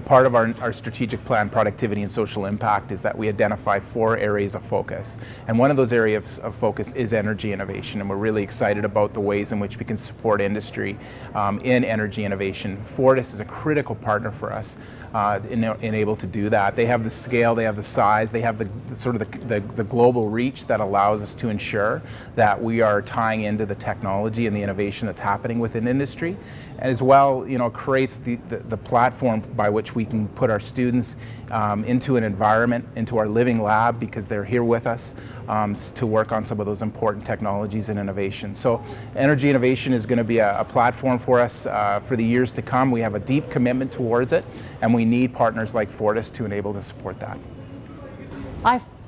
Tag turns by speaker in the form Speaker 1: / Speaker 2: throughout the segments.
Speaker 1: part of our strategic plan, productivity and social impact, is that we identify 4 areas of focus. And one of those areas of focus is energy innovation. And we're really excited about the ways in which we can support industry in energy innovation. Fortis is a critical partner for us in able to do that. They have the scale, they have the size, they have the global reach that allows us to ensure that we are tying into the technology and the innovation that's happening within industry. And as well, creates the platform by which we can put our students into an environment, into our living lab, because they're here with us to work on some of those important technologies and innovation. So energy innovation is going to be a platform for us for the years to come. We have a deep commitment towards it, and we need partners like Fortis to enable to support that.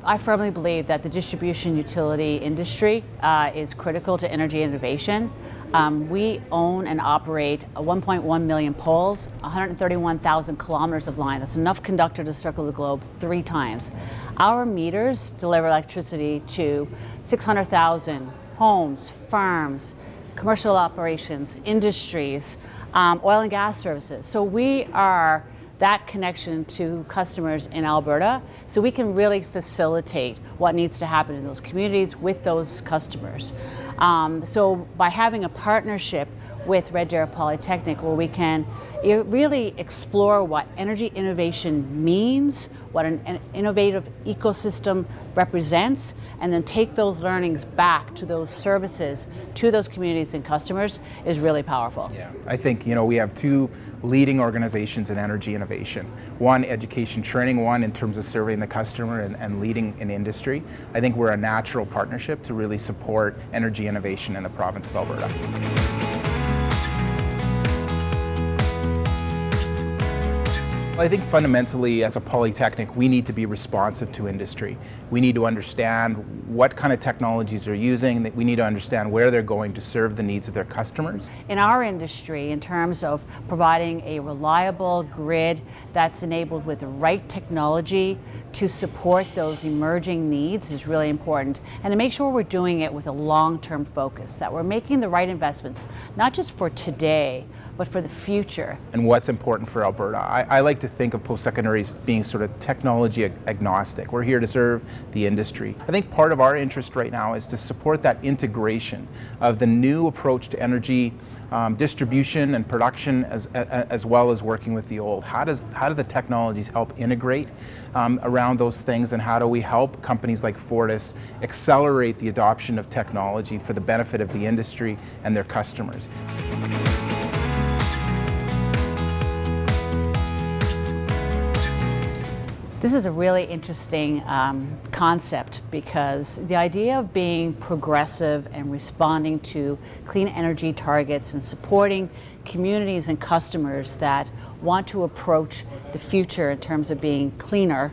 Speaker 2: I firmly believe that the distribution utility industry is critical to energy innovation. We own and operate 1.1 million poles, 131,000 kilometers of line. That's enough conductor to circle the globe 3 times. Our meters deliver electricity to 600,000 homes, farms, commercial operations, industries, oil and gas services. So we are that connection to customers in Alberta, so we can really facilitate what needs to happen in those communities with those customers. So by having a partnership with Red Deer Polytechnic, where we can really explore what energy innovation means, what an innovative ecosystem represents, and then take those learnings back to those services, to those communities and customers, is really powerful.
Speaker 1: Yeah, I think we have 2 leading organizations in energy innovation. One, education training, one in terms of serving the customer and leading in industry. I think we're a natural partnership to really support energy innovation in the province of Alberta. I think fundamentally, as a Polytechnic, we need to be responsive to industry. We need to understand what kind of technologies they're using. We need to understand where they're going to serve the needs of their customers.
Speaker 2: In our industry, in terms of providing a reliable grid that's enabled with the right technology to support those emerging needs, is really important. And to make sure we're doing it with a long-term focus, that we're making the right investments, not just for today, but for the future.
Speaker 1: And what's important for Alberta. I like to think of post-secondary as being sort of technology agnostic. We're here to serve the industry. I think part of our interest right now is to support that integration of the new approach to energy distribution and production, as well as working with the old. How do the technologies help integrate around those things, and how do we help companies like Fortis accelerate the adoption of technology for the benefit of the industry and their customers?
Speaker 2: This is a really interesting concept, because the idea of being progressive and responding to clean energy targets and supporting communities and customers that want to approach the future in terms of being cleaner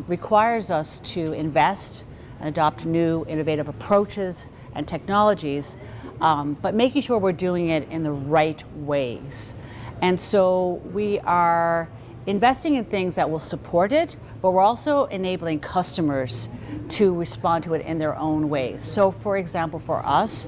Speaker 2: requires us to invest and adopt new innovative approaches and technologies, but making sure we're doing it in the right ways. And so we are investing in things that will support it, but we're also enabling customers to respond to it in their own ways. So for example, for us,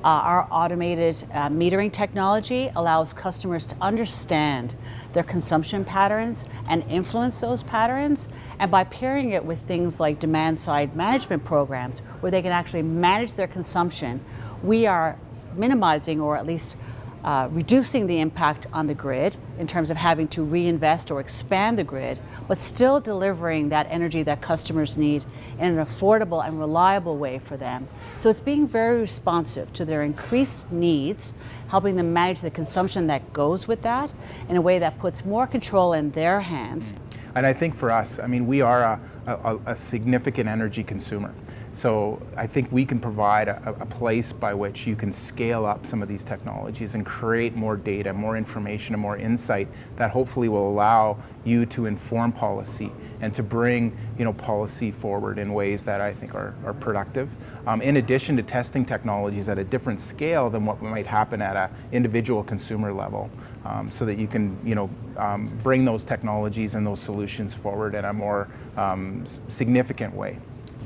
Speaker 2: our automated metering technology allows customers to understand their consumption patterns and influence those patterns. And by pairing it with things like demand-side management programs, where they can actually manage their consumption, we are minimizing, or at least reducing the impact on the grid in terms of having to reinvest or expand the grid, but still delivering that energy that customers need in an affordable and reliable way for them. So it's being very responsive to their increased needs, helping them manage the consumption that goes with that in a way that puts more control in their hands.
Speaker 1: And I think for us, we are a significant energy consumer. So I think we can provide a place by which you can scale up some of these technologies and create more data, more information, and more insight that hopefully will allow you to inform policy and to bring policy forward in ways that I think are productive. In addition to testing technologies at a different scale than what might happen at an individual consumer level, so that you can bring those technologies and those solutions forward in a more significant way.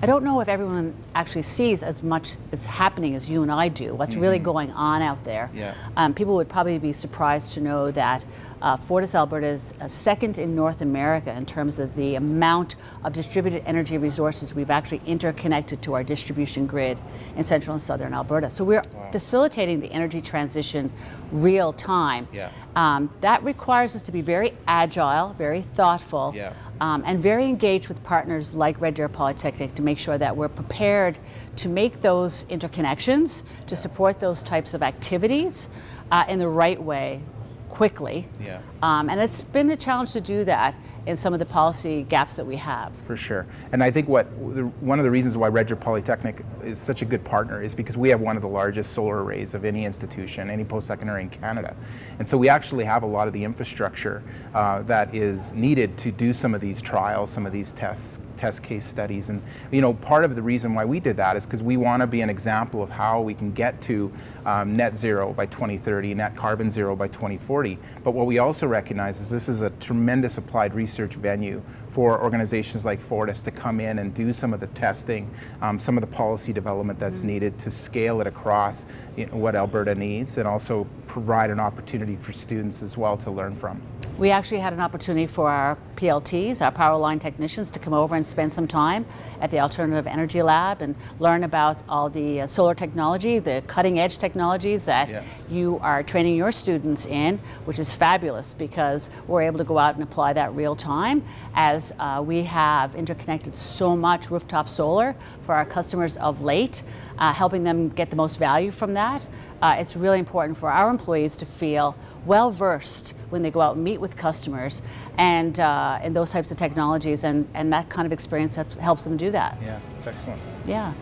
Speaker 2: I don't know if everyone actually sees as much is happening as you and I do, what's really going on out there.
Speaker 1: Yeah.
Speaker 2: People would probably be surprised to know that FortisAlberta is second in North America in terms of the amount of distributed energy resources we've actually interconnected to our distribution grid in central and southern Alberta. So we're facilitating the energy transition real time.
Speaker 1: Yeah.
Speaker 2: That requires us to be very agile, very thoughtful, and very engaged with partners like Red Deer Polytechnic to make sure that we're prepared to make those interconnections, to support those types of activities in the right way, quickly. And it's been a challenge to do that in some of the policy gaps that we have.
Speaker 1: For sure. And I think one of the reasons why Red Deer Polytechnic is such a good partner is because we have one of the largest solar arrays of any institution, any post-secondary in Canada. And so we actually have a lot of the infrastructure that is needed to do some of these trials, some of these test case studies. And part of the reason why we did that is because we want to be an example of how we can get to net zero by 2030, net carbon zero by 2040. But what we also recognize is this is a tremendous applied research venue for organizations like Fortis to come in and do some of the testing, some of the policy development that's needed to scale it across what Alberta needs, and also provide an opportunity for students as well to learn from.
Speaker 2: We actually had an opportunity for our PLTs, our power line technicians, to come over and spend some time at the Alternative Energy Lab and learn about all the solar technology, the cutting edge technologies that you are training your students in, which is fabulous because we're able to go out and apply that real time as we have interconnected so much rooftop solar for our customers of late, helping them get the most value from that. It's really important for our employees to feel well versed when they go out and meet with customers and in those types of technologies, and that kind of experience helps them do that.
Speaker 1: Yeah, it's excellent.
Speaker 2: Yeah.